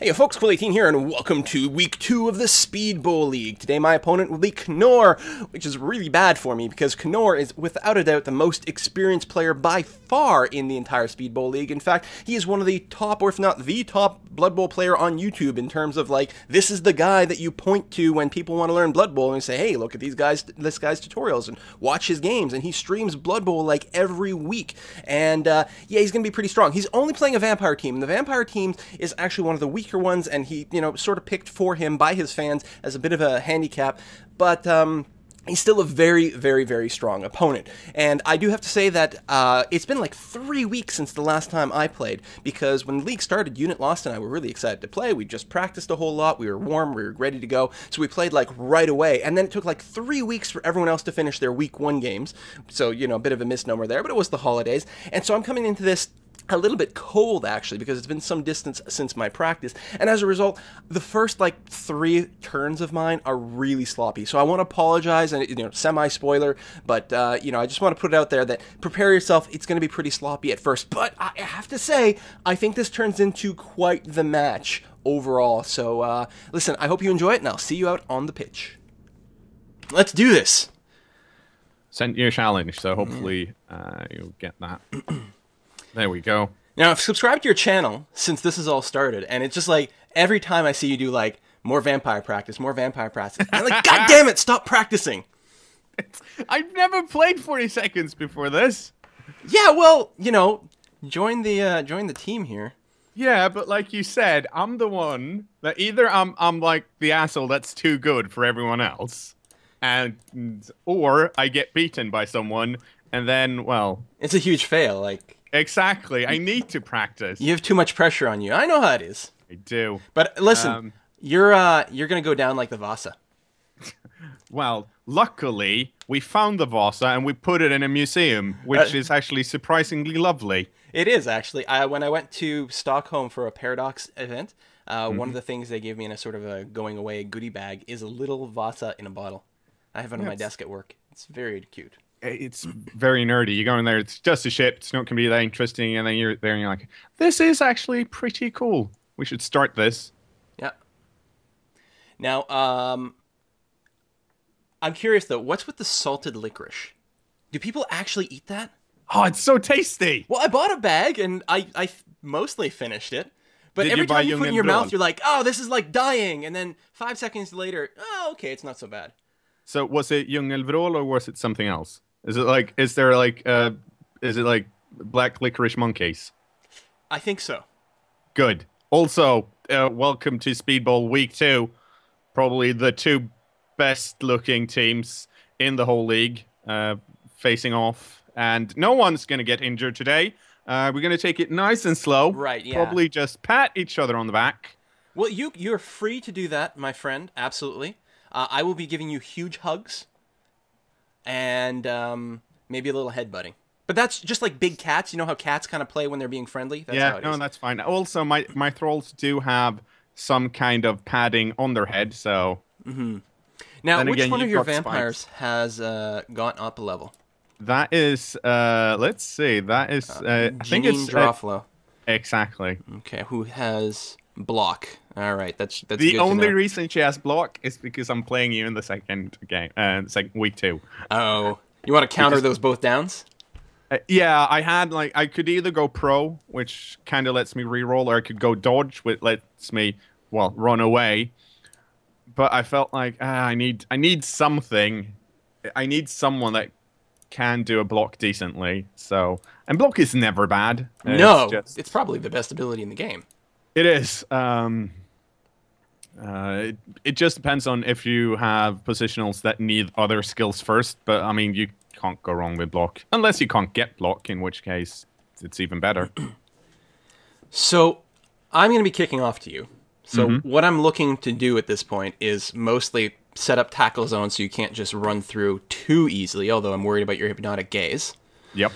Hey folks, Quill18 here, and welcome to Week 2 of the Speed Bowl League. Today my opponent will be cKnoor, which is really bad for me, because cKnoor is without a doubt the most experienced player by far in the entire Speed Bowl League. In fact, he is one of the top, or if not the top, Blood Bowl player on YouTube in terms of, like, this is the guy that you point to when people want to learn Blood Bowl, and say, hey, look at this guy's tutorials, and watch his games, and he streams Blood Bowl, like, every week. And, yeah, he's going to be pretty strong. He's only playing a Vampire team, and the Vampire team is actually one of the weaker ones, and he, sort of picked for him by his fans as a bit of a handicap, but he's still a very, very, very strong opponent. And I do have to say that it's been like 3 weeks since the last time I played, because when the league started, Unit Lost and I were really excited to play. We just practiced a whole lot, we were warm, we were ready to go, so we played like right away, and then it took like 3 weeks for everyone else to finish their Week 1 games, so, a bit of a misnomer there, but it was the holidays, and so I'm coming into this a little bit cold, actually, because it's been some distance since my practice, and as a result, the first, 3 turns of mine are really sloppy, so I want to apologize, and, semi-spoiler, but, I just want to put it out there that prepare yourself, it's going to be pretty sloppy at first, but I have to say, I think this turns into quite the match overall, so, listen, I hope you enjoy it, and I'll see you out on the pitch. Let's do this! Sent you a challenge, so hopefully you'll get that. There we go. Now, I've subscribed to your channel since this has all started, and it's just like, every time I see you do, more vampire practice, I'm like, God damn it, stop practicing! I've never played 40 seconds before this. Yeah, well, join the team here. Yeah, but like you said, I'm the one that either I'm like the asshole that's too good for everyone else, or I get beaten by someone, and then, well... It's a huge fail, Exactly. I need to practice. You have too much pressure on you. I know how it is. I do. But listen, you're gonna go down like the Vasa. Well, luckily, we found the Vasa and we put it in a museum, which is actually surprisingly lovely. It is, actually. When I went to Stockholm for a Paradox event, one of the things they gave me in a sort of a going-away goodie bag is a little Vasa in a bottle. I have it on my desk at work. It's very cute. It's very nerdy. You go in there, it's just a ship, it's not going to be that interesting, and then you're there and you're like, this is actually pretty cool. We should start this. Yeah. Now, I'm curious, though, what's with the salted licorice? Do people actually eat that? Oh, it's so tasty! Well, I bought a bag, and I mostly finished it. But every time you put it in your mouth, you're like, oh, this is like dying, and then 5 seconds later, oh, okay, it's not so bad. So, was it Djungelvrål, or was it something else? Is it like, is it like black licorice monkeys? I think so. Good. Also, welcome to Speed Bowl Week 2. Probably the 2 best looking teams in the whole league facing off. And no one's going to get injured today. We're going to take it nice and slow. Right, yeah. Probably just pat each other on the back. Well, you're free to do that, my friend. Absolutely. I will be giving you huge hugs. And maybe a little headbutting. But that's just like big cats. You know how cats kind of play when they're being friendly? That's how it is. That's fine. Also, my thralls do have some kind of padding on their head, so... Mm-hmm. Now, which one of your vampires has gone up a level? That is, let's see, that is... I think it's... Drawflow. Exactly. Okay, who has block? All right, that's the only reason she has block is because I'm playing you in the second game, Week 2. Oh, you want to counter those both downs? Yeah, I had I could either go pro, which kind of lets me reroll, or I could go dodge, which lets me run away. But I felt like I need something. I need someone that can do a block decently. So, and block is never bad. No, it's probably the best ability in the game. It is. It just depends on if you have positionals that need other skills first. But, I mean, you can't go wrong with block. Unless you can't get block, in which case it's even better. So, I'm going to be kicking off to you. So, what I'm looking to do at this point is mostly set up tackle zones so you can't just run through too easily, although I'm worried about your hypnotic gaze. Yep.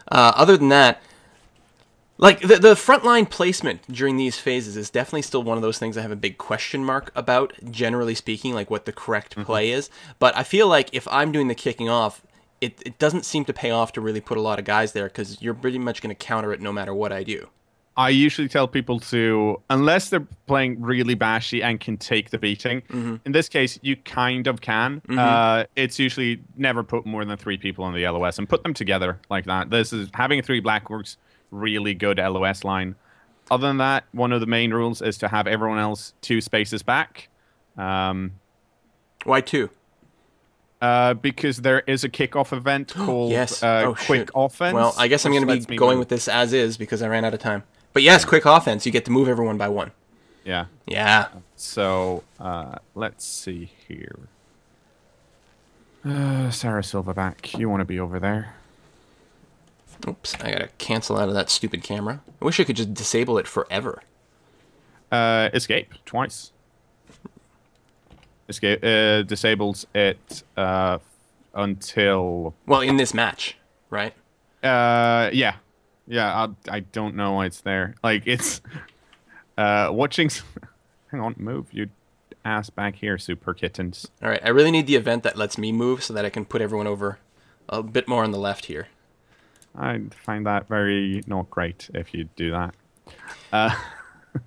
Other than that, the frontline placement during these phases is definitely still one of those things I have a big question mark about, generally speaking, like what the correct play is. But I feel like if I'm doing the kicking off, it doesn't seem to pay off to really put a lot of guys there, because you're pretty much going to counter it no matter what I do. I usually tell people to, unless they're playing really bashy and can take the beating. In this case, you kind of can. It's usually never put more than 3 people on the LOS and put them together like that. This is having 3 black orcs, really good LOS line. Other than that, one of the main rules is to have everyone else 2 spaces back. Why 2? Because there is a kickoff event called yes. Quick Offense. Well, I guess I'm going to be going with this as is because I ran out of time. But yes, Quick Offense, you get to move everyone by 1. Yeah. Yeah. So, let's see here. Sarah Silverback, you want to be over there. Oops, I got to cancel out of that stupid camera. I wish I could just disable it forever. Escape, twice. Escape disables it until... Well, in this match, right? Yeah. Yeah, I don't know why it's there. Like, it's... watching... Hang on, move you ass back here, super kittens. Alright, I really need the event that lets me move so that I can put everyone over a bit more on the left here. I find that very not great if you do that.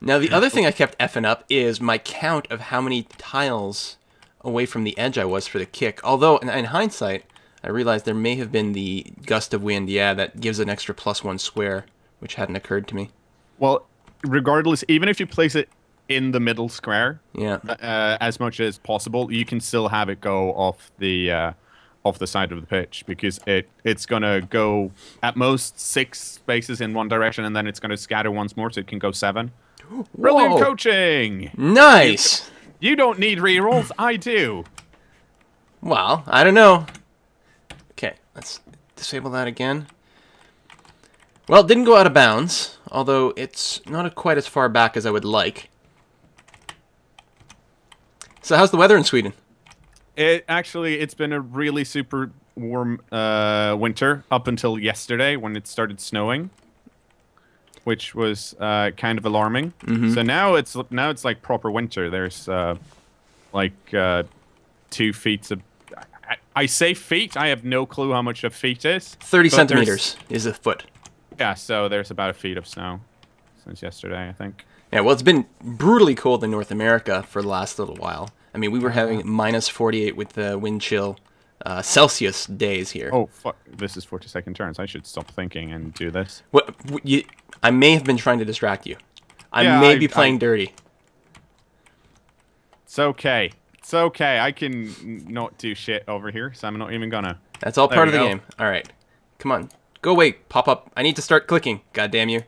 Now, the other thing I kept effing up is my count of how many tiles away from the edge I was for the kick. Although, in hindsight, I realized there may have been the gust of wind, yeah, that gives an extra +1 square, which hadn't occurred to me. Well, regardless, even if you place it in the middle square, yeah, as much as possible, you can still have it go off the side of the pitch, because it's going to go at most 6 spaces in one direction, and then it's going to scatter once more, so it can go 7. Brilliant coaching! Nice! You don't need rerolls, I do. Well, I don't know. Okay, let's disable that again. Well, it didn't go out of bounds, although it's not quite as far back as I would like. So how's the weather in Sweden? It's been a really super warm winter up until yesterday when it started snowing, which was kind of alarming. So now it's like proper winter. There's like 2 feet of... I say feet. I have no clue how much a feet is. 30 centimeters is a foot. Yeah, so there's about a feet of snow since yesterday, I think. Yeah, well, it's been brutally cold in North America for the last little while. I mean, we were having -48 with the wind chill Celsius days here. Oh, fuck. This is 40-second turns. I should stop thinking and do this. What? I may have been trying to distract you. I may be playing dirty. It's okay. It's okay. I can not do shit over here, so I'm not even gonna. That's all part of the game. All right. Come on. Go away. Pop up. I need to start clicking. God damn you.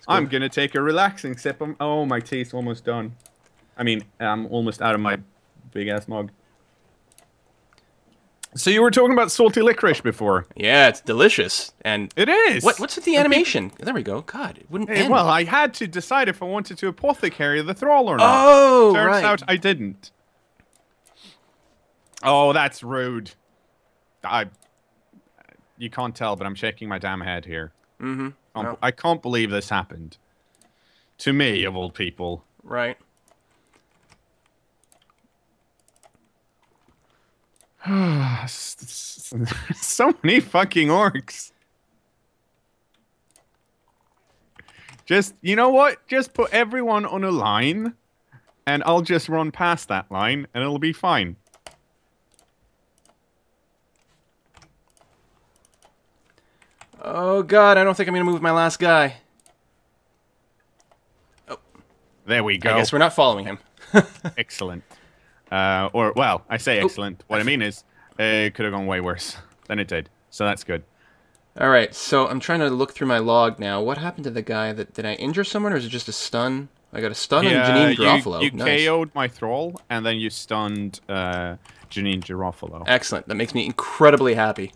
I'm gonna take a relaxing sip. Oh, my tea's almost done. I mean, I'm almost out of my big-ass mug. So you were talking about salty licorice before. Yeah, it's delicious. And it is. What's with the animation? There we go. God, it wouldn't end. Well, I had to decide if I wanted to apothecary the thrall or not. Oh, Turns out I didn't. Oh, that's rude. You can't tell, but I'm shaking my damn head here. Well. I can't believe this happened. To me, of all people. Right. So many fucking orcs. Just, you know what? Just put everyone on a line, and I'll just run past that line, and it'll be fine. Oh, God, I don't think I'm going to move my last guy. Oh. There we go. I guess we're not following him. Excellent. Well, I say excellent. What I mean is, it could have gone way worse than it did. So that's good. All right, so I'm trying to look through my log now. What happened to the guy that... Did I injure someone, or is it just a stun? I got a stun on Janine Garofalo. You nice. KO'd my thrall, and then you stunned Janine Garofalo. Excellent. That makes me incredibly happy.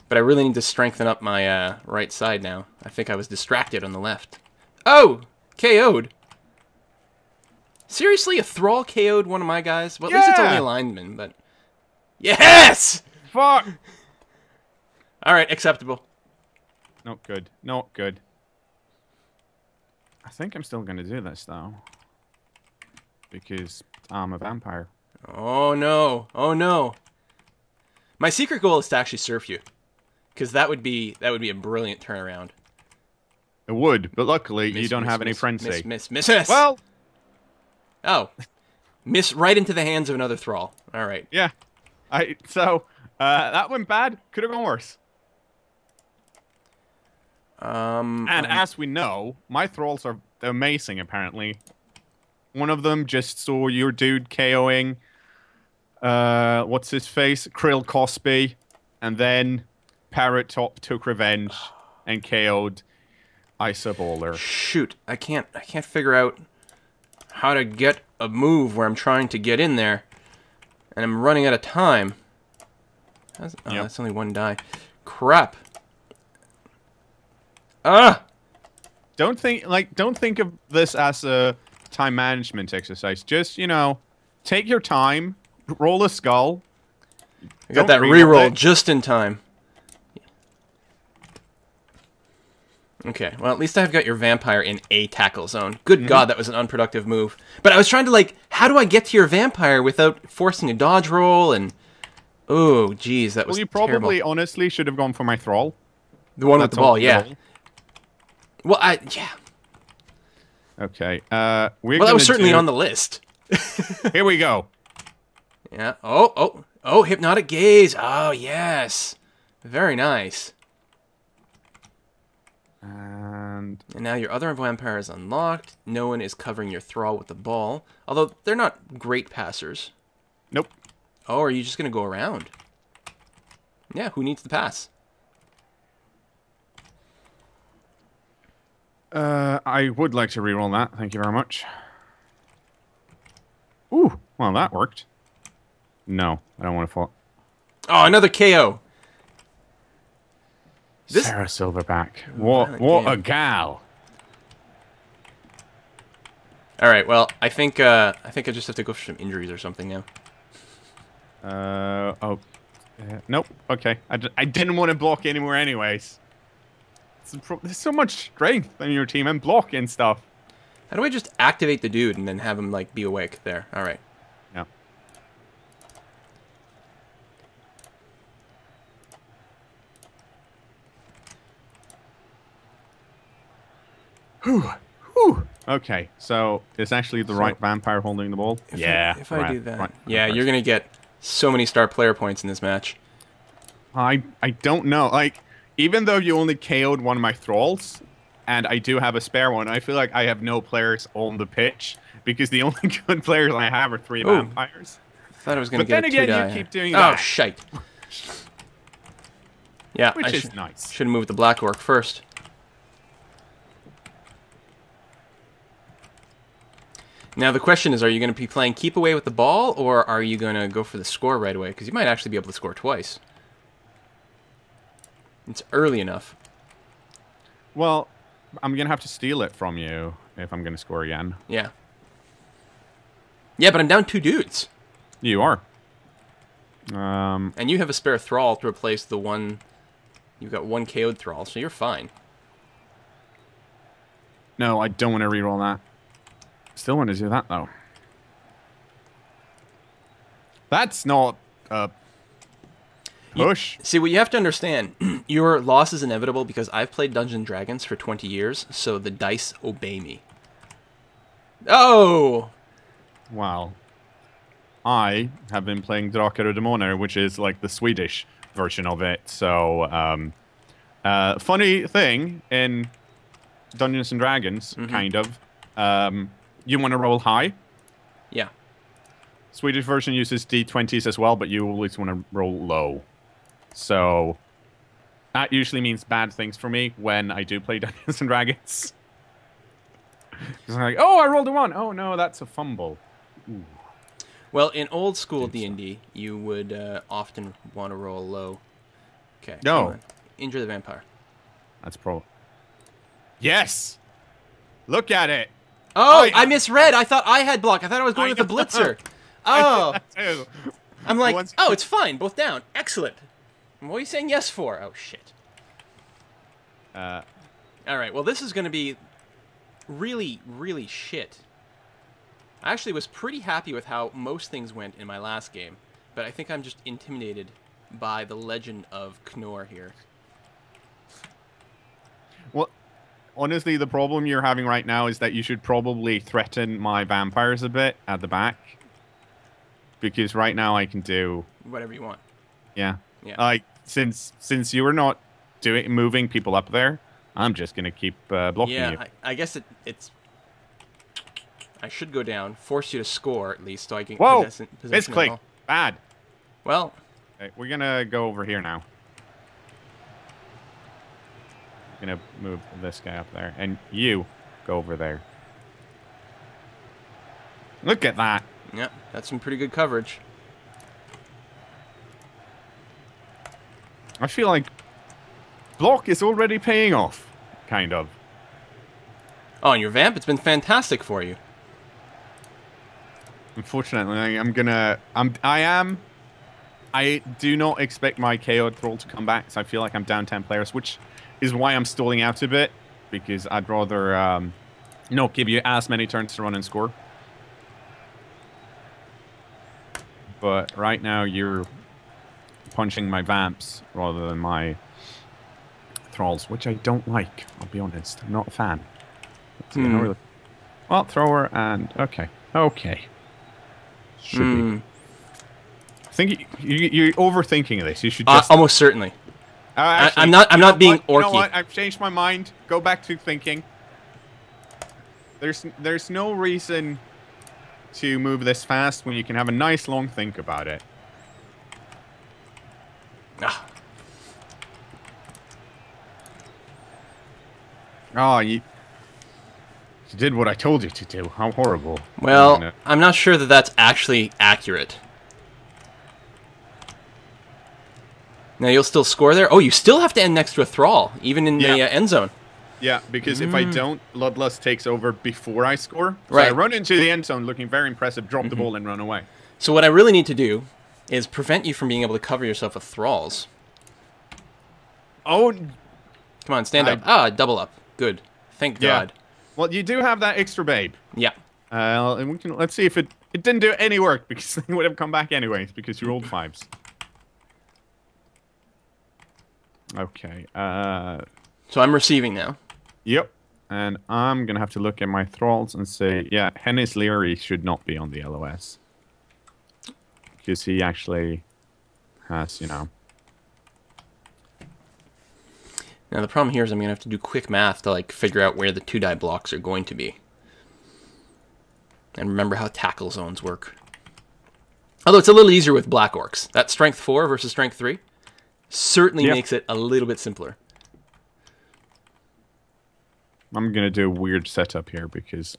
But I really need to strengthen up my right side now. I think I was distracted on the left. Oh! KO'd. Seriously, a thrall KO'd one of my guys? Well, at least it's only a lineman, but... Yes! Fuck! Alright, acceptable. Not good. Not good. I think I'm still going to do this, though. Because I'm a vampire. Oh, no. Oh, no. My secret goal is to actually surf you. Because that would be a brilliant turnaround. It would, but luckily Miss, you don't miss, have any miss, frenzy. Miss. Well, Oh. Miss right into the hands of another thrall. All right. yeah. That went bad. Could have gone worse. And as we know, my thralls are amazing, apparently. One of them just saw your dude KOing, what's his face? Krill Cosby. And then Parrot Top took revenge and KO'd Isoballer. Shoot, I can't figure out how to get a move where I'm trying to get in there. And I'm running out of time. That's only one die. Crap. Don't think of this as a time management exercise. Just, take your time, roll a skull. I got that reroll just in time. Okay, well, at least I've got your vampire in a tackle zone. Good God, that was an unproductive move. But I was trying to, how do I get to your vampire without forcing a dodge roll? And, oh, geez, that was terrible. Well, you probably, honestly, should have gone for my thrall. The one with the ball, yeah. Well, yeah. Okay, that was certainly on the list. Here we go. Yeah. Oh, hypnotic gaze. Oh, yes. Very nice. And now your other vampire is unlocked. No one is covering your thrall with the ball. Although, they're not great passers. Nope. Oh, are you just going to go around? Yeah, who needs the pass? I would like to reroll that. Thank you very much. Ooh, well, that worked. No, I don't want to fall. Oh, another KO. Sarah Silverback. What a gal. All right, well, I think I just have to go for some injuries or something now. Nope. Okay. I didn't want to block anymore anyways. There's so much strength in your team and block and stuff. How do I just activate the dude and then have him, be awake? There. All right. Yeah. Whew. Okay, so it's actually the right vampire holding the ball? If I do that. Yeah, you're going to get so many star player points in this match. I don't know. Even though you only KO'd one of my thralls, and I do have a spare one, I feel like I have no players on the pitch, because the only good players I have are 3 vampires. I thought I was going to get But then again, you keep doing that. that. Oh, shite. Yeah, Which is nice. Should have moved the Black Orc first. Now the question is, are you going to be playing keep away with the ball, or are you going to go for the score right away? Because you might actually be able to score twice. It's early enough. Well, I'm going to have to steal it from you if I'm going to score again. Yeah. Yeah, but I'm down 2 dudes. You are. And you have a spare thrall to replace the one... You've got 1 KO'd thrall, so you're fine. No, I don't want to reroll that. Still want to do that, though. That's not a push. See, what you have to understand, your loss is inevitable because I've played Dungeons & Dragons for 20 years, so the dice obey me. Oh! Wow. I have been playing Drakar och Demoner, which is like the Swedish version of it. So, funny thing in Dungeons & Dragons, kind of, you want to roll high. Yeah. Swedish version uses D20s as well, but you always want to roll low. So that usually means bad things for me when I do play Dungeons & Dragons. It's like, oh, I rolled a 1. Oh, no, that's a fumble. Ooh. Well, in old school D&D, you would often want to roll low. Okay. No. Injure the vampire. That's pro. Yes! Look at it! Oh, I misread. I thought I had block. I thought I was going with the blitzer. Oh. I'm like, oh, it's fine. Both down. Excellent. What are you saying yes for? Oh, shit. All right, well, this is going to be really, really shit. I actually was pretty happy with how most things went in my last game, but I think I'm just intimidated by the legend of cKnoor here. Well, honestly, the problem you're having right now is that you should probably threaten my vampires a bit at the back. Because right now I can do... Whatever you want. Yeah. Yeah. Like, since you were not moving people up there, I'm just going to keep blocking you. Yeah, I guess it's... I should go down, force you to score at least, so I can... Whoa! possession Misclick! Bad. Well... Okay, we're going to go over here now. I'm going to move this guy up there. And you go over there. Look at that. Yeah, that's some pretty good coverage. I feel like block is already paying off. Kind of. Oh, and your vamp, it's been fantastic for you. Unfortunately, I do not expect my KO troll to come back, so I feel like I'm down 10 players, which is why I'm stalling out a bit, because I'd rather not give you as many turns to run and score. But right now you're punching my vamps rather than my thralls, which I don't like, I'll be honest. I'm not a fan. Well, thrower and... Okay. Should be. I think you're overthinking this. You should just... almost certainly. Actually, I'm not being orky. You know what? I've changed my mind. Go back to thinking. There's no reason to move this fast when you can have a nice long think about it. Oh, you did what I told you to do. How horrible. Well, I'm not sure that that's actually accurate. Now, you'll still score there? Oh, you still have to end next to a thrall, even in the end zone. Yeah, because if I don't, Bloodlust takes over before I score. So Right. I run into the end zone looking very impressive, drop the ball and run away. So what I really need to do is prevent you from being able to cover yourself with thralls. Oh, Come on, stand up. Double up. Good. Thank God. Well, you do have that extra babe. Yeah. And let's see if it didn't do any work, because it would have come back anyways, because you rolled 5s. Okay. So I'm receiving now. Yep. And I'm going to have to look at my thralls and say, yeah, Hennis Leary should not be on the LOS. Because he actually has, you know... Now the problem here is I'm going to have to do quick math to like figure out where the 2-die blocks are going to be. And remember how tackle zones work. Although it's a little easier with Black Orcs. That strength 4 versus strength 3 certainly makes it a little bit simpler. I'm going to do a weird setup here because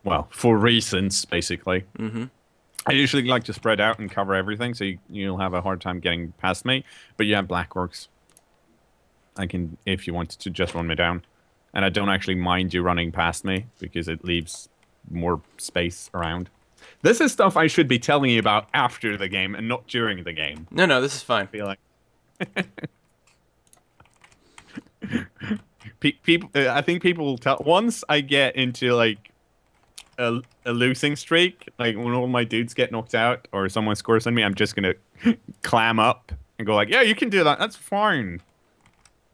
well, for reasons, basically. I usually like to spread out and cover everything, so you'll have a hard time getting past me. But you have Black Orcs. I can, if you wanted to, just run me down. And I don't actually mind you running past me, because it leaves more space around. This is stuff I should be telling you about after the game, and not during the game. No, this is fine. I feel like... people, I think people will tell... Once I get into, like... A losing streak, like when all my dudes get knocked out or someone scores on me, I'm just gonna clam up and go like, yeah, you can do that, that's fine.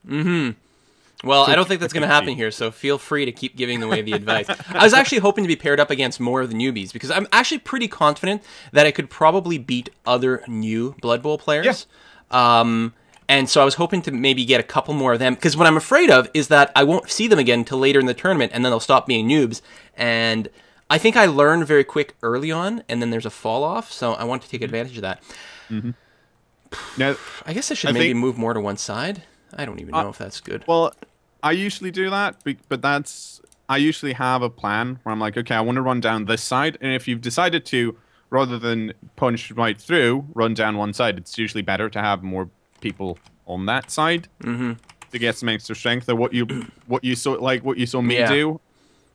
Well, I don't think that's going to happen here, so feel free to keep giving away the advice. I was actually hoping to be paired up against more of the newbies, because I'm actually pretty confident that I could probably beat other new Blood Bowl players. Yeah. And so I was hoping to maybe get a couple more of them, because what I'm afraid of is that I won't see them again until later in the tournament, and then they'll stop being noobs, and... I think I learned very quick early on, and then there's a fall off, so I want to take advantage of that. Now, I guess I should maybe move more to one side. I don't even know if that's good. Well, I usually do that, but I usually have a plan where I'm like, okay, I want to run down this side, and if you've decided to, rather than punch right through, run down one side, it's usually better to have more people on that side to get some extra strength. Or what you saw me do.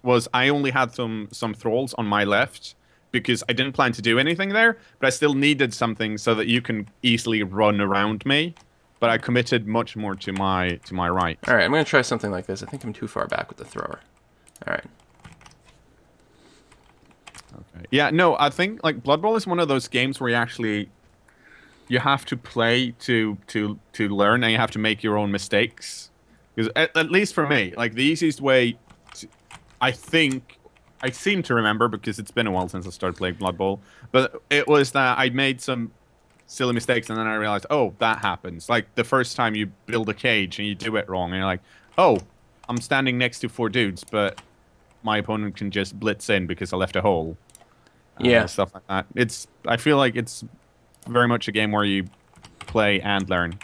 Was I only had some thralls on my left because I didn't plan to do anything there, but I still needed something so that you can easily run around me. But I committed much more to my right. All right, I'm going to try something like this. I think I'm too far back with the thrower. All right. Okay. Yeah, no, I think like Blood Bowl is one of those games where you actually you have to play to learn, and you have to make your own mistakes. Because at least for me, like the easiest way, I think I seem to remember because it's been a while since I started playing Blood Bowl, but it was that I made some silly mistakes, and then I realized, oh, that happens. Like the first time you build a cage and you do it wrong, and you're like, oh, I'm standing next to 4 dudes, but my opponent can just blitz in because I left a hole. Yeah, stuff like that. I feel like it's very much a game where you play and learn.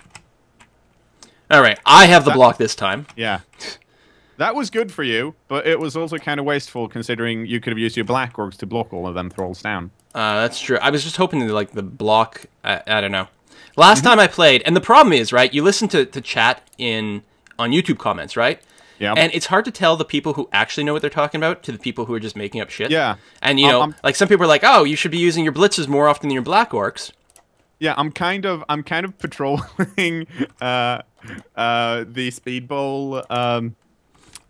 All right, I have the block this time. Yeah. That was good for you, but it was also kind of wasteful considering you could have used your Black Orcs to block all of them thralls down. That's true. I was just hoping to, like, the block... I don't know. Last time I played, and the problem is, right, you listen to chat on YouTube comments, right? Yeah. And it's hard to tell the people who actually know what they're talking about to the people who are just making up shit. Yeah. And, you know, like, some people are like, oh, you should be using your blitzes more often than your Black Orcs. Yeah, I'm kind of patrolling the Speedball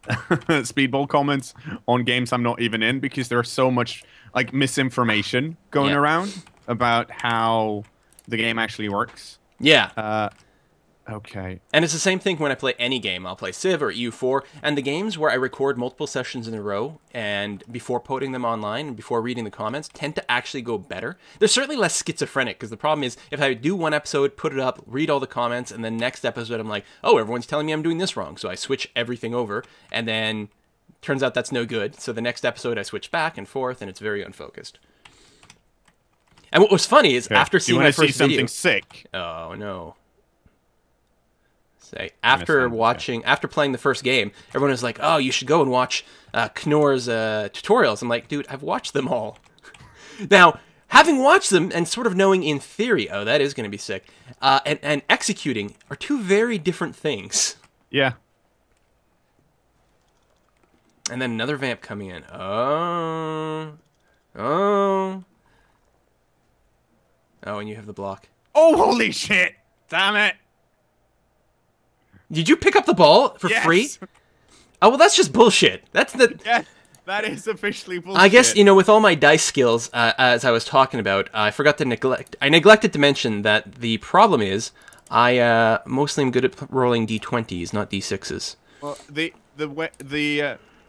Speedball comments on games I'm not even in because there's so much like misinformation going around about how the game actually works. Yeah. Okay. And it's the same thing when I play any game. I'll play Civ or EU4, and the games where I record multiple sessions in a row and before putting them online and before reading the comments tend to actually go better. They're certainly less schizophrenic, because the problem is if I do one episode, put it up, read all the comments, and then next episode I'm like, oh, everyone's telling me I'm doing this wrong, so I switch everything over, and then turns out that's no good. So the next episode I switch back and forth, and it's very unfocused. And what was funny is after seeing my first video... something sick? Oh, no. After playing the first game, everyone was like, oh, you should go and watch cKnoor's tutorials. I'm like, dude, I've watched them all. Now, having watched them and sort of knowing in theory, oh, that is going to be sick, and executing are two very different things. Yeah. And then another vamp coming in. Oh, and you have the block. Oh, holy shit! Damn it! Did you pick up the ball for free? Oh, well, that's just bullshit. That's the... Yes, that is officially bullshit. I guess, you know, with all my dice skills, as I was talking about, I forgot to I neglected to mention that the problem is I mostly am good at rolling d20s, not d6s. Well,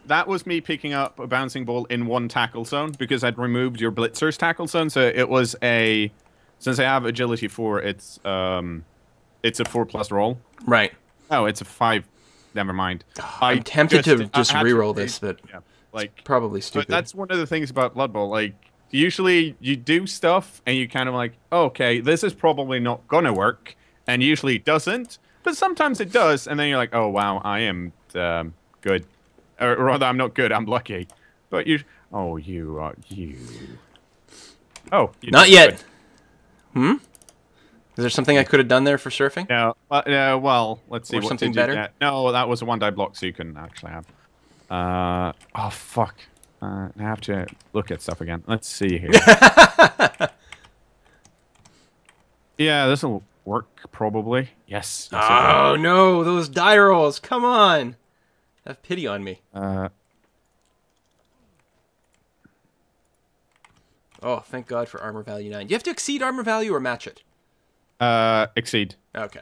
that was me picking up a bouncing ball in one tackle zone because I'd removed your blitzer's tackle zone, so it was a... Since I have agility 4, it's a 4+ roll. Right. Oh, it's a 5. Never mind. I'm tempted to just reroll this, but it's probably stupid. But that's one of the things about Blood Bowl. Like, usually you do stuff and you kind of like, okay, this is probably not gonna work, and usually it doesn't. But sometimes it does, and then you're like, oh wow, I am good, or rather, I'm not good. I'm lucky. But you, oh, you are you. Oh, not yet. Good. Is there something I could have done there for surfing? No. Well, let's see. Or something better? No, that was a 1-die block, so you couldn't actually have. Oh, fuck. I have to look at stuff again. Let's see here. Yeah, this will work, probably. Yes. Oh, no. Those die rolls. Come on. Have pity on me. Oh, thank God for armor value 9. Do you have to exceed armor value or match it? Exceed. Okay.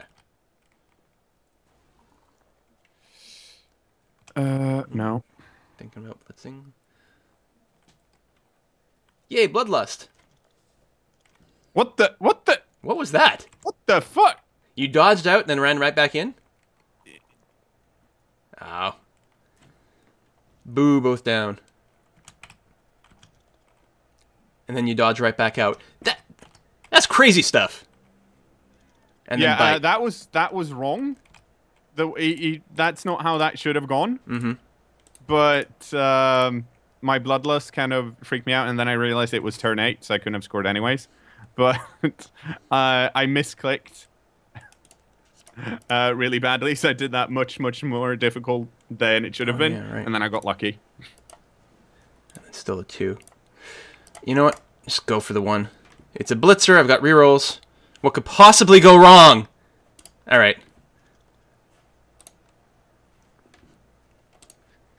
No. Thinking about blitzing. Yay, bloodlust. What the? What was that? What the fuck? You dodged out and then ran right back in? Ow. Boo, both down. And then you dodge right back out. That's crazy stuff. And yeah, that was wrong. That's not how that should have gone. Mm-hmm. But my bloodlust kind of freaked me out, and then I realized it was turn 8, so I couldn't have scored anyways. But I misclicked really badly, so I did that much more difficult than it should have been, yeah, right. And then I got lucky. It's still a 2. You know what? Just go for the 1. It's a blitzer. I've got rerolls. What could possibly go wrong? All right.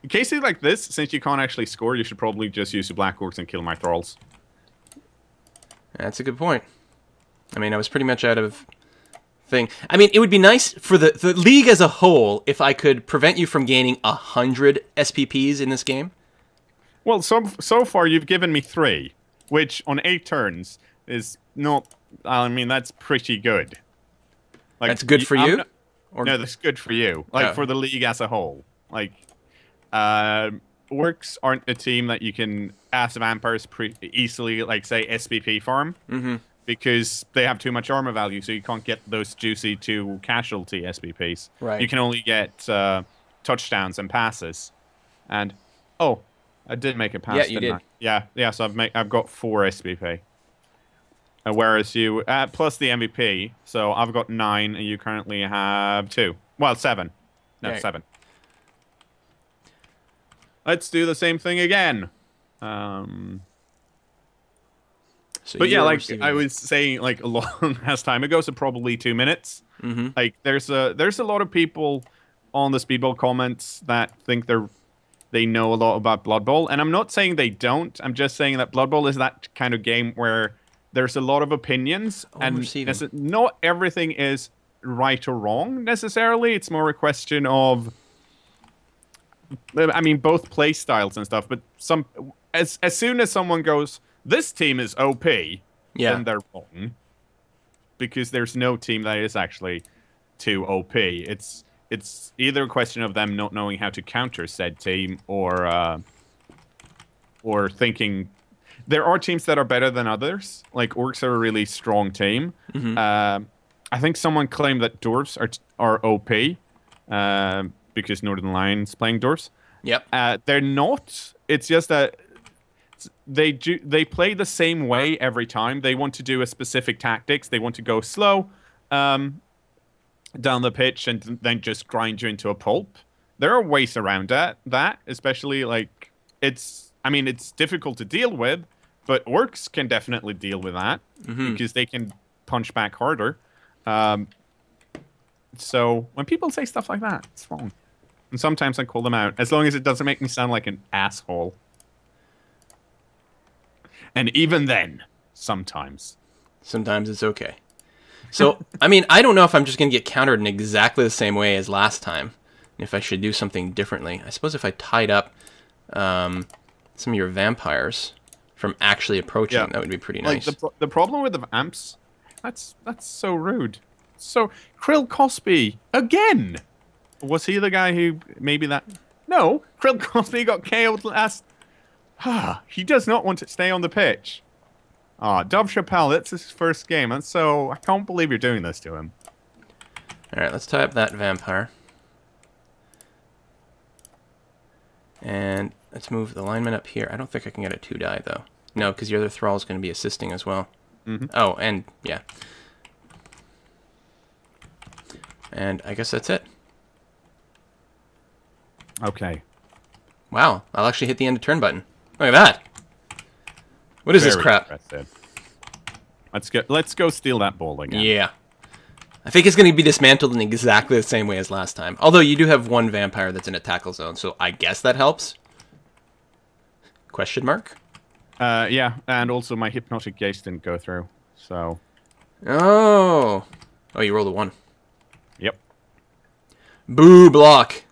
In cases like this, since you can't actually score, you should probably just use the Black Orcs and kill my thralls. That's a good point. I mean, I was pretty much out of thing. I mean, it would be nice for the league as a whole if I could prevent you from gaining 100 SPPs in this game. Well, so far you've given me 3, which on 8 turns is not. I mean, that's pretty good. Like, that's good for you? No, that's good for you. Like, for the league as a whole. Like, Orcs aren't a team that you can, as vampires, easily, like, say, SPP farm. Mm-hmm. Because they have too much armor value, so you can't get those juicy 2 casualty SPPs. Right. You can only get touchdowns and passes. And, oh, I did make a pass, yeah, you didn't did. I? Yeah, so I've got 4 SPP. Whereas you, plus the MVP, so I've got 9, and you currently have 2. Well, 7. No, yeah. 7. Let's do the same thing again. So but yeah, like I was saying, like a long as time ago, so probably 2 minutes. Mm-hmm. Like there's a lot of people on the Speedball comments that think they know a lot about Blood Bowl, and I'm not saying they don't. I'm just saying that Blood Bowl is that kind of game where there's a lot of opinions, and not everything is right or wrong necessarily. It's more a question of, I mean, both play styles and stuff. But as soon as someone goes, this team is OP, then they're wrong. Because there's no team that is actually too OP. It's either a question of them not knowing how to counter said team, or thinking there are teams that are better than others. Like Orcs are a really strong team. Mm-hmm. I think someone claimed that Dwarves are OP because Northern Lions playing Dwarves. Yep. They're not. It's just that they play the same way every time. They want to do a specific tactics. They want to go slow down the pitch and then just grind you into a pulp. There are ways around that, especially like it's difficult to deal with, but Orcs can definitely deal with that because they can punch back harder. So when people say stuff like that, it's fine. And sometimes I call them out, as long as it doesn't make me sound like an asshole. And even then, sometimes it's okay. So, I mean, I don't know if I'm just going to get countered in exactly the same way as last time. If I should do something differently. I suppose if I tied up some of your vampires from actually approaching, that would be pretty nice. Like the problem with the vamps, that's so rude. So, Krill Cosby, again! Was he the guy who, maybe that... No, Krill Cosby got KO'd last... he does not want to stay on the pitch. Dov Chappelle, that's his first game. And so, I can't believe you're doing this to him. Alright, let's tie up that vampire. And let's move the lineman up here. I don't think I can get a 2-die, though. No, because your other thrall is going to be assisting as well. Mm-hmm. Oh, and, yeah. And I guess that's it. Okay. Wow, I'll actually hit the end of turn button. Look at that. What is this crap? Impressive. Let's go steal that ball again. Yeah. I think it's going to be dismantled in exactly the same way as last time. Although you do have one vampire that's in a tackle zone, so I guess that helps. Question mark? Yeah, and also my hypnotic gaze didn't go through, so... Oh, you rolled a 1. Yep. Boo, block.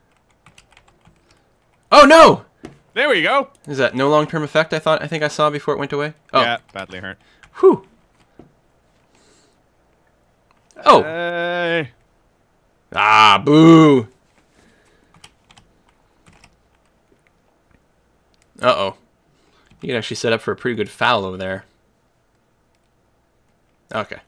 Oh, no! There we go! Is that no long-term effect I think I saw before it went away? Oh. Yeah, badly hurt. Whew. Oh! Boo! Uh-oh. You could actually set up for a pretty good foul over there. Okay.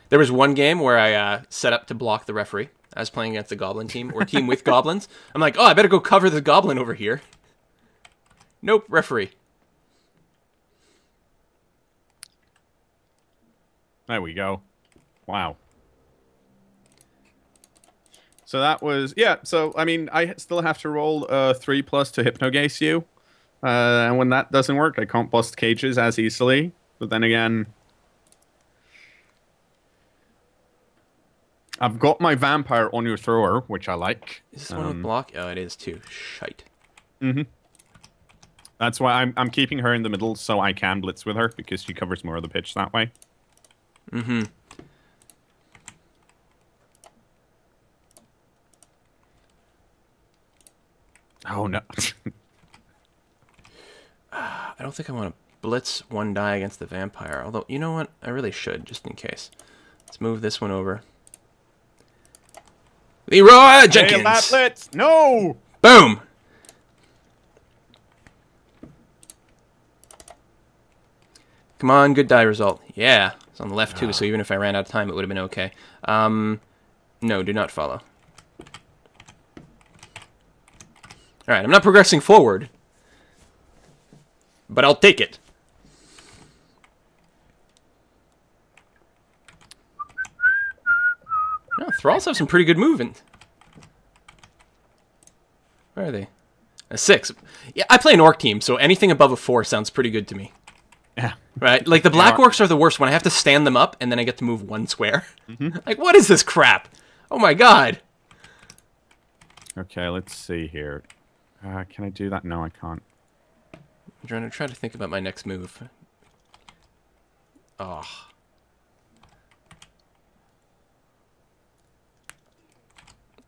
There was one game where I set up to block the referee. I was playing against the goblin team, or team with goblins. I'm like, I better go cover the goblin over here. Nope, referee. There we go. Wow. So that was... Yeah, so, I mean, I still have to roll 3+ to hypnogaze you. And when that doesn't work, I can't bust cages as easily. But then again... I've got my vampire on your thrower, which I like. Is this one with block? Oh, it is too. Shite. Mm-hmm. That's why I'm keeping her in the middle so I can blitz with her because she covers more of the pitch that way. Mm-hmm. Oh no. I don't think I want to blitz one die against the vampire. Although, you know what? I really should, just in case. Let's move this one over. Leroy Jenkins! Hey, that blitz! No! Boom! Come on, good die result. Yeah, it's on the left too, so even if I ran out of time, it would have been okay. No, do not follow. Alright, I'm not progressing forward. But I'll take it. Oh, Thralls have some pretty good movement. Where are they? A 6. Yeah, I play an Orc team, so anything above a 4 sounds pretty good to me. Yeah. Right? Like, the Black Orcs are the worst when I have to stand them up, and then I get to move one square. Like, what is this crap? Oh my god. Okay, let's see here. Can I do that? No, I can't. I'm trying to think about my next move. Oh.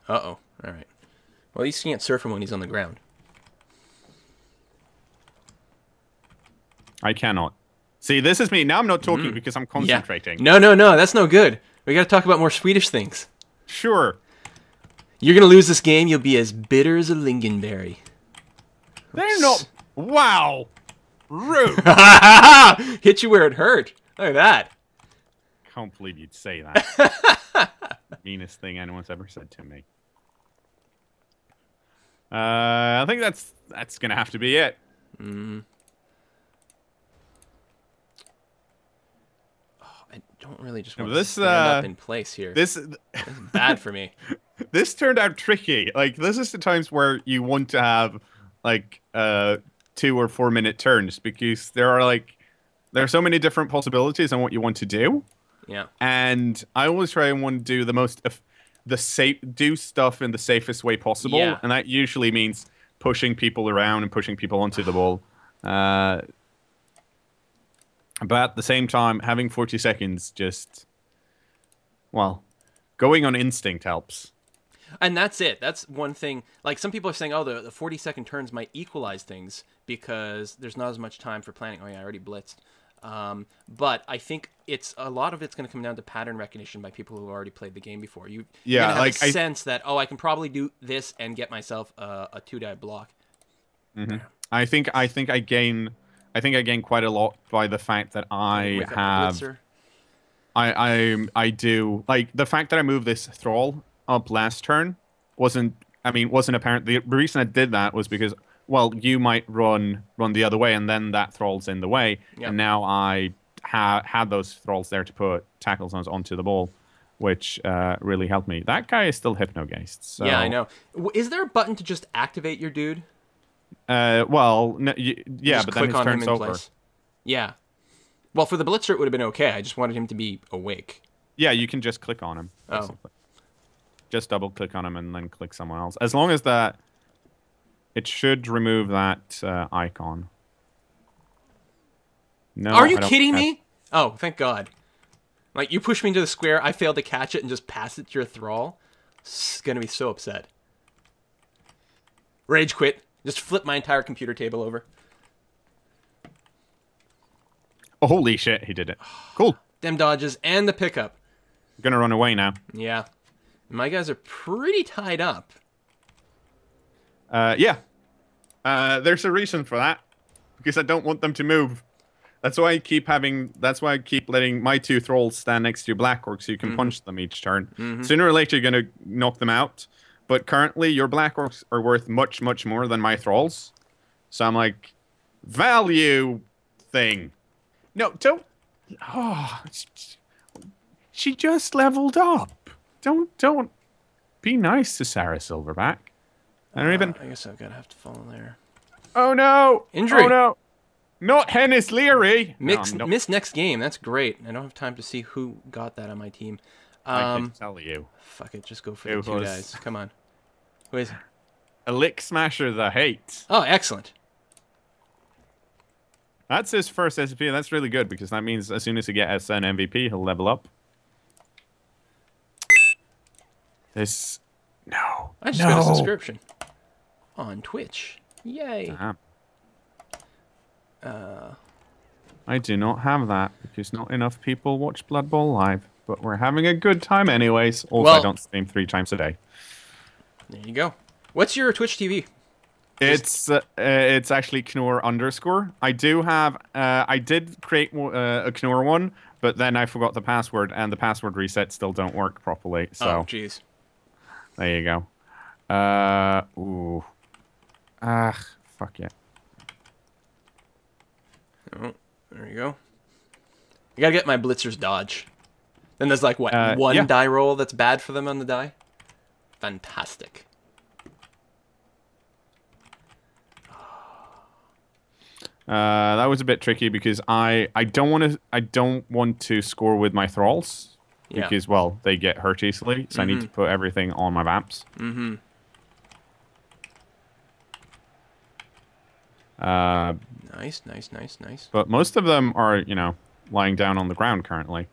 Uh-oh. Alright. Well, at least you can't surf him when he's on the ground. I cannot. See, this is me. Now I'm not talking because I'm concentrating. Yeah. No, that's no good. We gotta talk about more Swedish things. Sure. You're gonna lose this game, you'll be as bitter as a lingonberry. They're not... Wow! Rude! Hit you where it hurt. Look at that. Can't believe you'd say that. Meanest thing anyone's ever said to me. I think that's gonna have to be it. Oh, I don't really just want to stand up in place here. This is bad for me. This turned out tricky. Like, this is the times where you want to have like 2 or 4 minute turns because there are so many different possibilities on what you want to do. Yeah. And I always try and want to do do stuff in the safest way possible, and that usually means pushing people around and pushing people onto the ball. But at the same time, having 40 seconds going on instinct helps. And that's it. That's one thing. Like, some people are saying, oh, the 40-second turns might equalize things because there's not as much time for planning. Oh, yeah, I already blitzed. But I think a lot of it's going to come down to pattern recognition by people who have already played the game before. You're going to have a sense that, oh, I can probably do this and get myself a 2-die block. Mm-hmm. I think I gain quite a lot by the fact that I do, like, the fact that I move this Thrall up last turn wasn't apparent. The reason I did that was because, well, you might run the other way, and then that Thrall's in the way, and now I had those Thralls there to put tackle zones onto the ball, which really helped me. That guy is still hypnogazed. So. Yeah, I know. Is there a button to just activate your dude? Well, no, yeah, but then his turn's over. Place. Yeah. Well, for the blitzer, it would have been okay. I just wanted him to be awake. Yeah, you can just click on him. Basically. Oh. Just double-click on him and then click someone else. As long as that... It should remove that icon. No, are you kidding me? Oh, thank God. Like, you pushed me into the square, I failed to catch it and just pass it to your Thrall. It's gonna be so upset. Rage quit. Just flip my entire computer table over. Oh, holy shit, he did it. Cool. Them dodges and the pickup. Gonna run away now. Yeah. My guys are pretty tied up. Yeah. There's a reason for that. Because I don't want them to move. That's why I keep letting my 2 Thralls stand next to your Black Orcs so you can punch them each turn. Sooner or later, you're going to knock them out. But currently, your Black Orcs are worth much, much more than my Thralls. So I'm like, value thing. No, don't. Oh, she just leveled up. Don't be nice to Sarah Silverback. I guess I'm gonna have to fall there. Oh no! Injury. Oh no! Not Hennis Leary. Miss next game. That's great. I don't have time to see who got that on my team. I can tell you. Fuck it. Just go for the 2 guys. Come on. Who is it? A Lick Smasher the Hate. Oh, excellent. That's his first SP. That's really good because that means as soon as he gets an MVP, he'll level up. This... No. I just got a subscription. On Twitch. Yay. I do not have that because not enough people watch Blood Bowl live. But we're having a good time anyways. Also, I don't stream 3 times a day. There you go. What's your Twitch TV? It's actually cKnoor_. I do have I did create a cKnoor one, but then I forgot the password, and the password resets still don't work properly. So, oh, jeez. There you go. Ooh. Fuck yeah. Oh, there you go. I gotta get my Blitzer's dodge. Then there's like, what, one die roll that's bad for them on the die? Fantastic. That was a bit tricky because I don't want to score with my thralls because well they get hurt easily, so I need to put everything on my vamps. Nice, nice, nice, nice. But most of them are, lying down on the ground currently.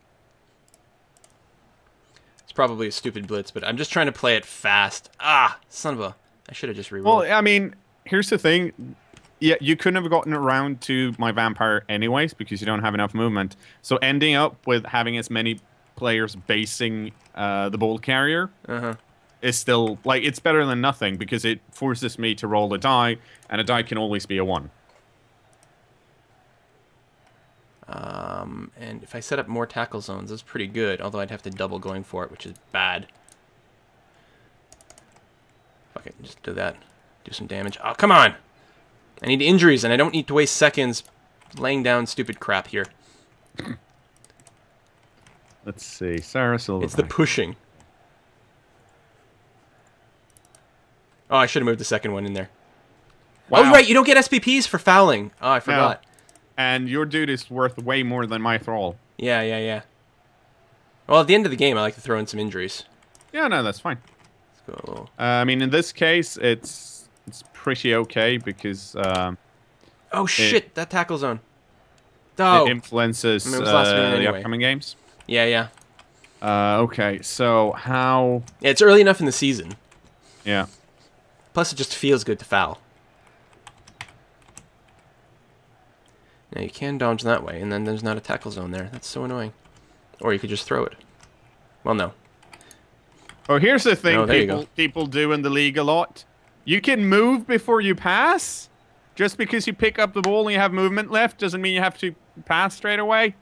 It's probably a stupid blitz, but I'm just trying to play it fast. Ah, son of a... I should have just rerolled. Well, I mean, here's the thing. Yeah, you couldn't have gotten around to my vampire anyways because you don't have enough movement. So ending up with having as many players basing the ball carrier is still, like, it's better than nothing because it forces me to roll a die, and a die can always be a 1. And if I set up more tackle zones, that's pretty good, although I'd have to double going for it, which is bad. Fuck it, just do that. Do some damage. Oh, come on! I need injuries, and I don't need to waste seconds laying down stupid crap here. Let's see. Sarah Silverback. It's the pushing. Oh, I should have moved the second one in there. Wow. Oh, right, you don't get SPPs for fouling. Oh, I forgot. No. And your dude is worth way more than my thrall. Yeah, yeah, yeah. Well, at the end of the game, I like to throw in some injuries. Yeah, no, that's fine. Let's go. I mean, in this case, it's pretty okay because... oh, shit, that tackle zone. Oh. It influences the upcoming games. Yeah, yeah. Okay, so how... Yeah, it's early enough in the season. Yeah. Plus, it just feels good to foul. Now, you can dodge that way, and then there's not a tackle zone there. That's so annoying. Or you could just throw it. Well, no. Oh, here's the thing people do in the league a lot. You can move before you pass. Just because you pick up the ball and you have movement left doesn't mean you have to pass straight away.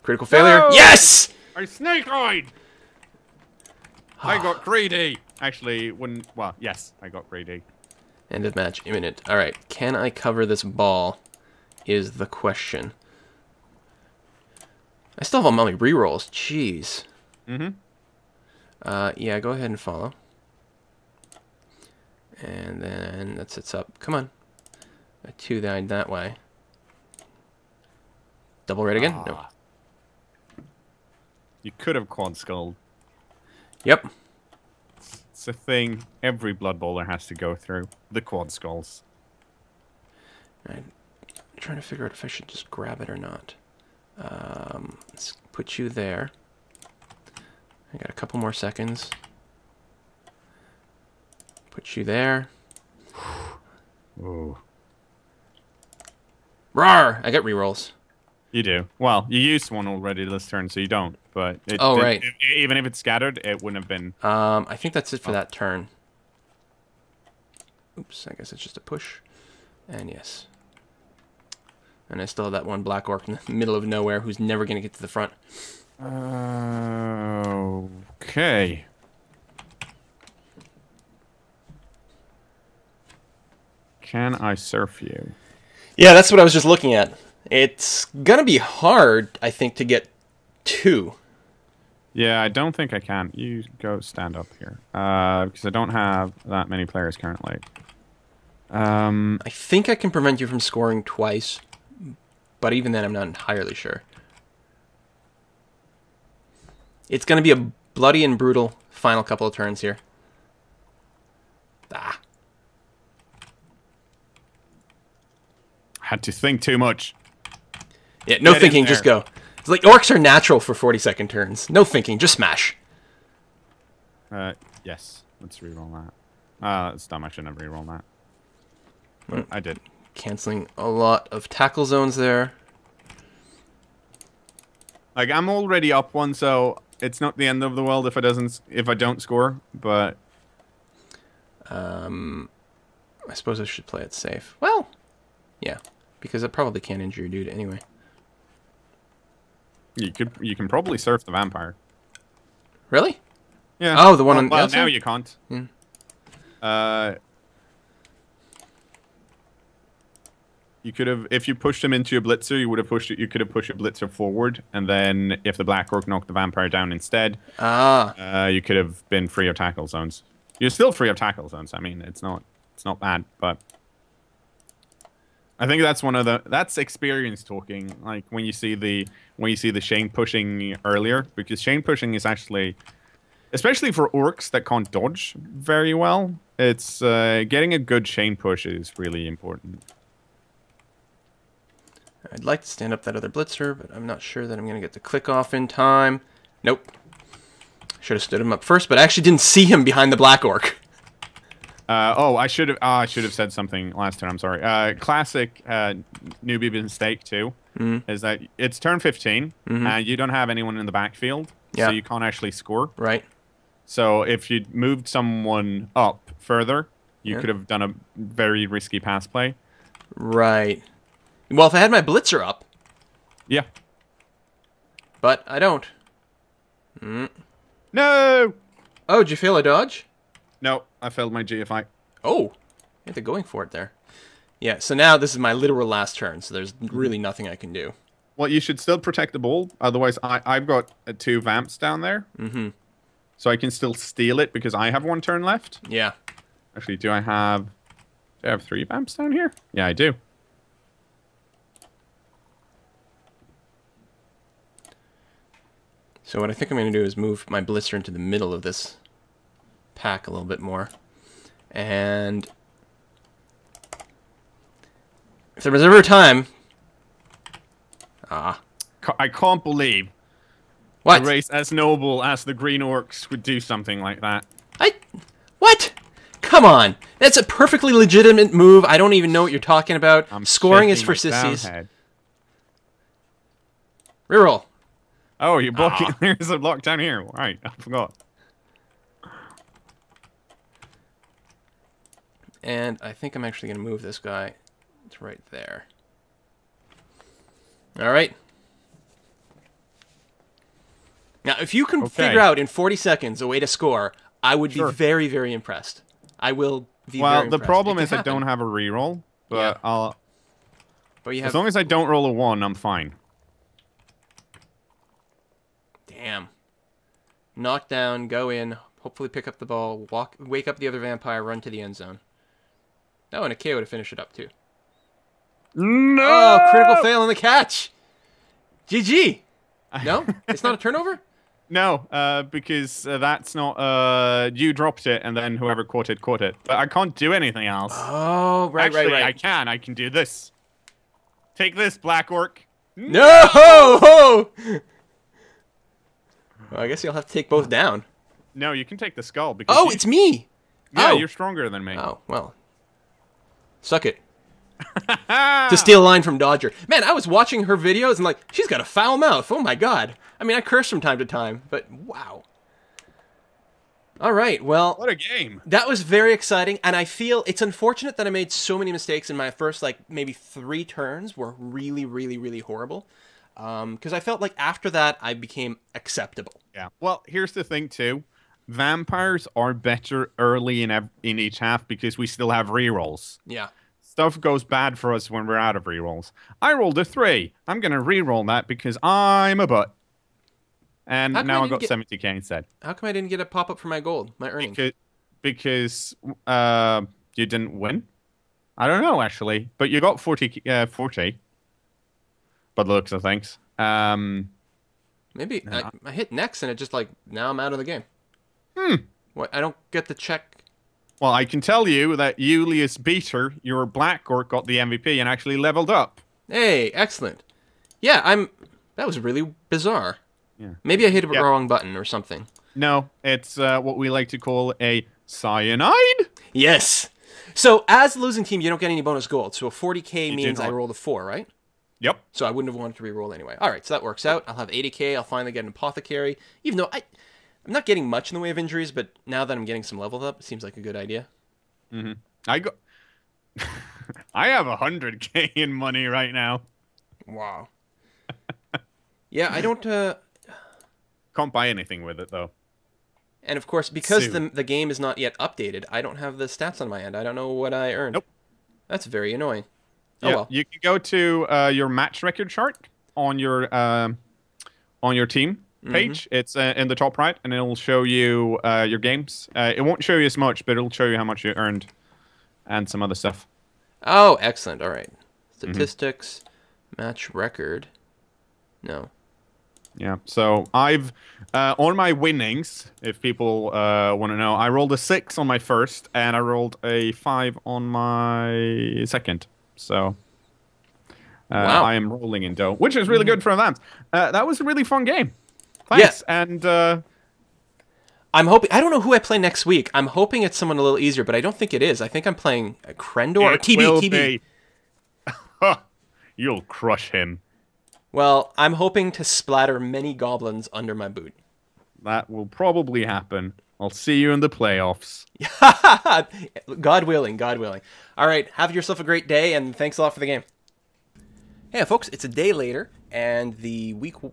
Critical failure. No! Yes! I snake-eyed! I got greedy. Actually, well, yes, I got greedy. End of match imminent. Alright, can I cover this ball is the question. I still have all my rerolls. Jeez. Yeah, go ahead and follow. And then that sets up. Come on. A 2 that way. Double red again? No. You could have quad skulled. Yep. It's a thing every Blood Bowler has to go through. The quad skulls. I'm trying to figure out if I should just grab it or not. Let's put you there. I got a couple more seconds. Put you there. Ooh. Rawr! I got rerolls. You do. Well, you used one already this turn, so you don't. But right. Even if it's scattered, it wouldn't have been. I think that's it for that turn. Oops, I guess it's just a push. And yes. And I still have that one black orc in the middle of nowhere who's never going to get to the front. Okay. Can I surf you? Yeah, that's what I was just looking at. It's gonna be hard, I think, to get 2. Yeah, I don't think I can. You go stand up here. Because I don't have that many players currently. I think I can prevent you from scoring twice. But even then, I'm not entirely sure. It's gonna be a bloody and brutal final couple of turns here. Ah. Had to think too much. Yeah, no Get thinking, in just there. go. It's like orcs are natural for 40-second turns. No thinking, just smash. Yes. Let's reroll that. That's dumb. I shouldn't have rerolled that. But I did. Canceling a lot of tackle zones there. Like, I'm already up one, so it's not the end of the world if I don't score. But I suppose I should play it safe. Well, yeah, because it probably can't injure your dude anyway. you can probably surf the vampire. Really? Yeah. Oh, the one on the well, outside? now you can't. You could have, if you pushed him into a blitzer, you would have pushed it. You could have pushed a blitzer forward, and then if the black orc knocked the vampire down instead, you could have been free of tackle zones. You're still free of tackle zones. I mean, it's not bad, but I think that's that's experience talking. Like when you see the chain pushing earlier, because chain pushing is actually, especially for orcs that can't dodge very well, it's getting a good chain push is really important. I'd like to stand up that other blitzer, but I'm not sure that I'm going to get the click off in time. Nope. Should have stood him up first, but I actually didn't see him behind the black orc. I should have said something last turn. I'm sorry. Classic newbie mistake too is that it's turn 15 and you don't have anyone in the backfield, so you can't actually score. Right. So if you'd moved someone up further, you could have done a very risky pass play. Right. Well, if I had my blitzer up. Yeah. But I don't. No! Oh, did you fail a dodge? No, I failed my GFI. Oh. Yeah, they're going for it there. Yeah, so now this is my literal last turn, so there's really nothing I can do. Well, you should still protect the ball. Otherwise, I've got 2 vamps down there. So I can still steal it because I have 1 turn left. Yeah. Actually, do I have 3 vamps down here? Yeah, I do. So what I think I'm going to do is move my blitzer into the middle of this pack a little bit more. And if there was ever a time... I can't believe What? a race as noble as the Green Orcs would do something like that. What? Come on. That's a perfectly legitimate move. I don't even know what you're talking about. Scoring is for sissies. Reroll. Oh, you're blocking. There's a block down here. Right, I forgot. And I think I'm actually going to move this guy to right there. All right. Now, if you can figure out in 40 seconds a way to score, I would be very, very impressed. I will be very impressed. Well, the problem is I don't have a reroll, but I'll... But you have... As long as I don't roll a 1, I'm fine. Damn. Knock down, go in, hopefully pick up the ball, wake up the other vampire, run to the end zone. Oh, and a KO to finish it up, too. No! Oh, critical fail on the catch! GG! No? It's not a turnover? No, because that's not... you dropped it, and then whoever caught it, caught it. But I can't do anything else. Oh, right. I can. I can do this. Take this, Black Orc. No! Well, I guess you'll have to take both down. No, you can take the skull. Because it's me! Yeah, you're stronger than me. Oh, well. Suck it. To steal a line from Dodger. Man, I was watching her videos and like, she's got a foul mouth. Oh my god. I mean, I curse from time to time, but wow. All right, well. What a game. That was very exciting, and I feel it's unfortunate that I made so many mistakes in my first, like, maybe 3 turns were really, really, really horrible. Because I felt like after that, I became acceptable. Yeah. Well, here's the thing, too. Vampires are better early in each half because we still have rerolls. Yeah. Stuff goes bad for us when we're out of rerolls. I rolled a 3. I'm going to reroll that because I'm a butt. And now I got 70k instead. How come I didn't get a pop-up for my gold, my earnings? Because you didn't win? I don't know, actually. But you got 40. By the looks of things. Maybe. I hit next and it just like, now I'm out of the game. What? I don't get the check. Well, I can tell you that Julius Beater, your Black Orc, got the MVP and actually leveled up. Hey, excellent. Yeah, that was really bizarre. Yeah. Maybe I hit a wrong button or something. No, it's what we like to call a cyanide. Yes. So, as the losing team, you don't get any bonus gold. So, a 40k means I rolled a 4, right? Yep. So, I wouldn't have wanted to re-roll anyway. All right, so that works out. I'll have 80k. I'll finally get an apothecary. Even though I'm not getting much in the way of injuries, but now that I'm getting some level up, it seems like a good idea. Mm-hmm. I have 100k in money right now. Wow. Yeah, I don't... Can't buy anything with it, though. And of course, because the game is not yet updated, I don't have the stats on my end. I don't know what I earned. Nope. That's very annoying. Yeah, Oh well. You can go to your match record chart on your team page. It's in the top right, and it'll show you your games. It won't show you as much, but it'll show you how much you earned and some other stuff. Oh, excellent. All right. Statistics, match record. No. Yeah, so I've, on my winnings, if people want to know, I rolled a 6 on my first, and I rolled a 5 on my second. So, wow. I am rolling in dough, which is really good for that. That was a really fun game. Thanks, yeah. And... I'm hoping... I don't know who I play next week. I'm hoping it's someone a little easier, but I don't think it is. I think I'm playing Krendor or TB. You'll crush him. Well, I'm hoping to splatter many goblins under my boot. That will probably happen. I'll see you in the playoffs. God willing, God willing. All right, have yourself a great day, and thanks a lot for the game. Hey, folks, it's a day later, and the week 2,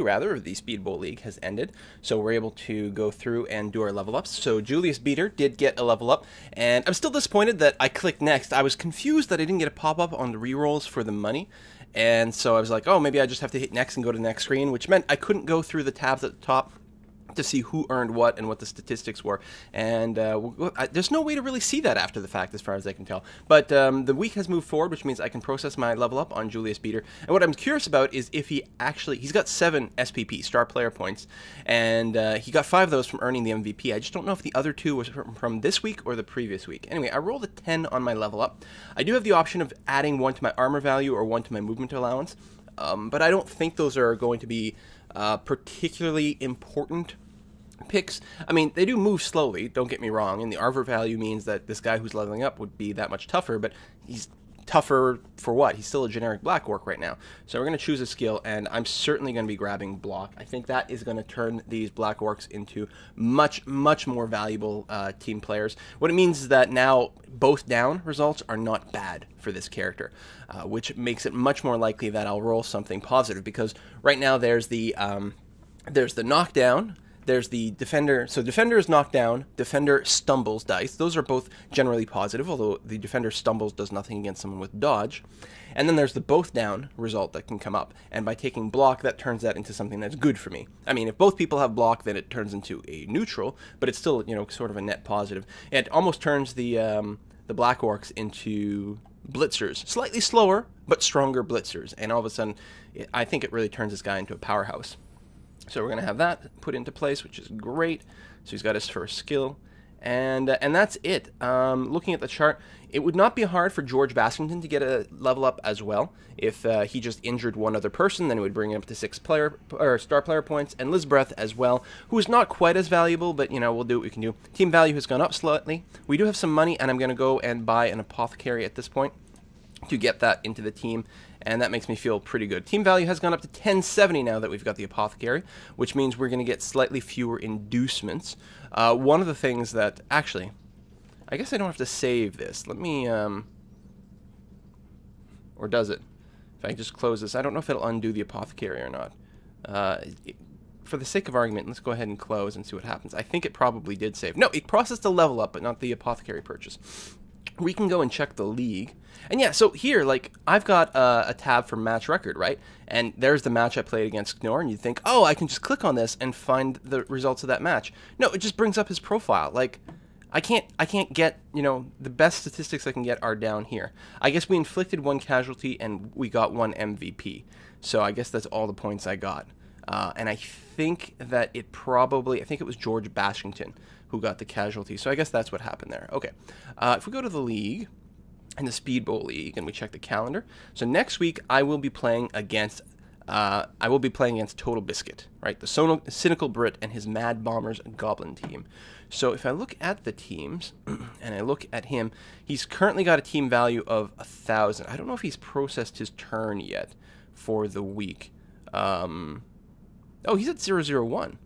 of the Speed Bowl League has ended, so we're able to go through and do our level ups. So Julius Beater did get a level up, and I'm still disappointed that I clicked next. I was confused that I didn't get a pop-up on the rerolls for the money, and so I was like, oh, maybe I just have to hit next and go to the next screen, which meant I couldn't go through the tabs at the top to see who earned what and what the statistics were. And there's no way to really see that after the fact, as far as I can tell. But the week has moved forward, which means I can process my level up on Julius Beater. And what I'm curious about is if he's got 7 SPP, Star Player Points, and he got 5 of those from earning the MVP. I just don't know if the other 2 was from this week or the previous week. Anyway, I rolled a 10 on my level up. I do have the option of adding 1 to my armor value or 1 to my movement allowance, but I don't think those are going to be particularly important picks. I mean, they do move slowly, don't get me wrong, and the armor value means that this guy who's leveling up would be that much tougher, but he's tougher for what? He's still a generic Black Orc right now. So we're going to choose a skill, and I'm certainly going to be grabbing Block. I think that is going to turn these Black Orcs into much, much more valuable team players. What it means is that now both down results are not bad for this character, which makes it much more likely that I'll roll something positive, because right now there's the knockdown, there's the defender. So defender is knocked down, defender stumbles dice. Those are both generally positive, although the defender stumbles does nothing against someone with dodge. And then there's the both down result that can come up. And by taking block, that turns that into something that's good for me. I mean, if both people have block, then it turns into a neutral, but it's still, sort of a net positive. It almost turns the Black Orcs into blitzers. Slightly slower, but stronger blitzers. And all of a sudden, I think it really turns this guy into a powerhouse. So we're going to have that put into place, which is great. So he's got his first skill. And that's it. Looking at the chart, it would not be hard for George Baskington to get a level up as well. If he just injured one other person, then it would bring him up to 6 star player points. And Lizbreth as well, who is not quite as valuable, but, we'll do what we can do. Team value has gone up slightly. We do have some money, and I'm going to go and buy an apothecary at this point to get that into the team, and that makes me feel pretty good. Team value has gone up to 1070 now that we've got the apothecary, which means we're going to get slightly fewer inducements. One of the things that... Actually, I guess I don't have to save this. Let me... Or does it? If I just close this, I don't know if it'll undo the apothecary or not. For the sake of argument, let's go ahead and close and see what happens. I think it probably did save. No, it processed the level up, but not the apothecary purchase. We can go and check the league. And yeah, so here, I've got a tab for match record, right? And there's the match I played against cKnoor, and you think, oh, I can just click on this and find the results of that match. No, it just brings up his profile. I can't get, the best statistics I can get are down here. I guess we inflicted 1 casualty and we got 1 MVP. So I guess that's all the points I got. And I think that it probably, I think it was George Bashington who got the casualty. So I guess that's what happened there. Okay. If we go to the league, in the Speedbowl League, and we check the calendar. So next week I will be playing against Total Biscuit, right? The Cynical Brit and his Mad Bombers Goblin team. So if I look at the teams and I look at him, he's currently got a team value of 1,000. I don't know if he's processed his turn yet for the week. Oh, he's at 001.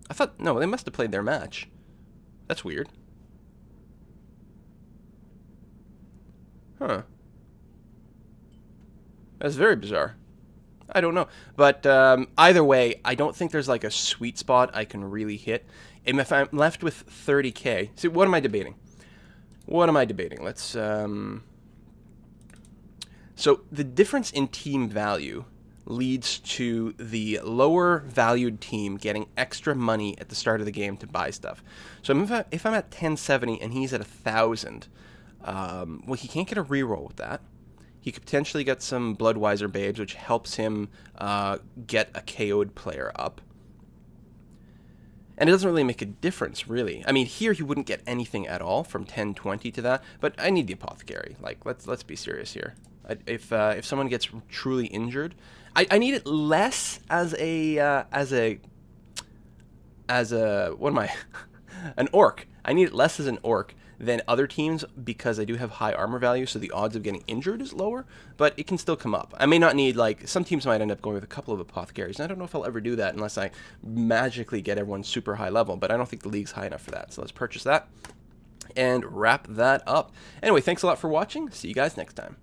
I thought, no, they must have played their match. That's weird. Huh. That's very bizarre. I don't know. But either way, I don't think there's like a sweet spot I can really hit. And if I'm left with 30k... See, what am I debating? What am I debating? Let's... So the difference in team value leads to the lower valued team getting extra money at the start of the game to buy stuff. So if I'm at 1070 and he's at 1,000... well, he can't get a reroll with that. He could potentially get some Bloodweiser Babes, which helps him get a KO'd player up. And it doesn't really make a difference, really. I mean, here he wouldn't get anything at all from 1020 to that, but I need the Apothecary. Like, let's be serious here. If someone gets truly injured, I need it less as a what am I? An orc. I need it less as an orc than other teams because I do have high armor value, so the odds of getting injured is lower, but it can still come up. I may not need, like, some teams might end up going with a couple of Apothecaries, and I don't know if I'll ever do that unless I magically get everyone super high level, but I don't think the league's high enough for that, so let's purchase that and wrap that up. Anyway, thanks a lot for watching. See you guys next time.